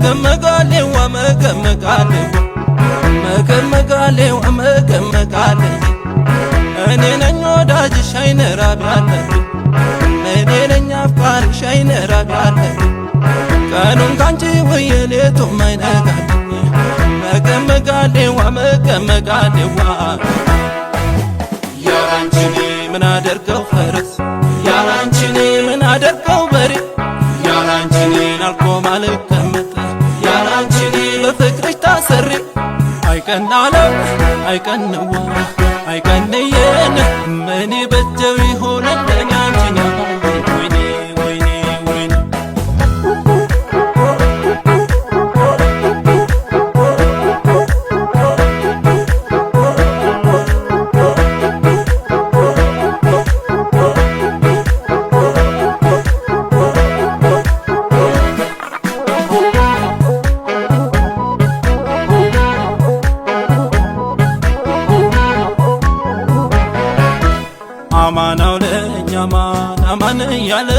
መገመጋሌው መገመጋሌው እኔ ነኝ ወዳጅሽ አይነ ራብ ያለብኝ እኔ ነኝ አፍቃሪሽ አይነ ራብ ያለብኝ ቀኑን ካንቺ ውዬ ሌቱም አይነጋልኝ መገመጋሌው ያላንቺ ምን አደርገው ፈረስ ያላንቺ ምን አደርገው በሬ ያላንቺ አልቆም አልቀመጥ ያላንቺ በፍቅርሽ ታሰሬ አይቀናለም አይቀንዋ አይቀንየን ምን በጀው ይሆን እንደኛ አንቺኛ ወይኔ ወይኔ ወይኔ አማናው ለኛ አማን ያለ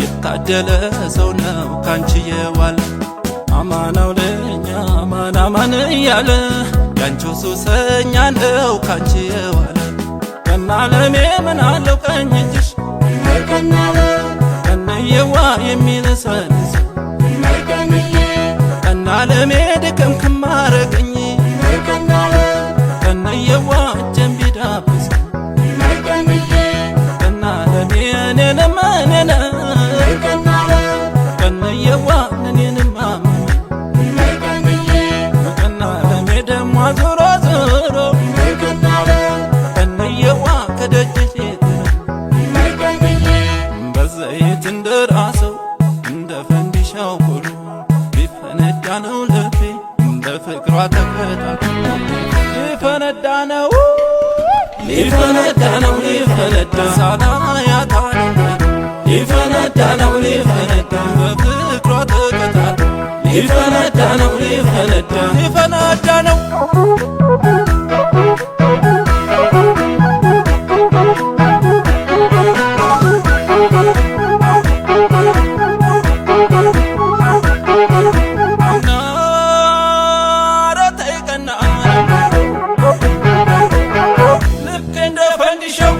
የታደለ ሰው ነው ካንቺ የዋለ አማናው ለኛ አማን ያለ ያንቺው ሱሰኛ ነው ካንቺ የዋለ ከናለሜ ምን አለው ቀኝ እጅሽ ከነየዋ የሚለሰልስ ከናለሜ ድክም ክማረገኝ ከነየዋ እጀን ቢዳብስ ከነየዋ እኔንማ ከናለሜ ደሞ ዞሮ ዞሮ ከነየዋ ከደጅሽ በዘይት እንደራሰው እንደ ፈንዲሻው ሁሉ ሊፈነዳ ነው ልቤ እንደ ፍቅሯ ተከታትሎ ሊፈነዳ ነው ሊፈነዳ ሳላያታል ሊፈነዳ ነው በፍቅሯ ተከታትሎ ሊፈነዳ ነው ሊፈነዳ ነው ልክ እንደ ፈንዲሻው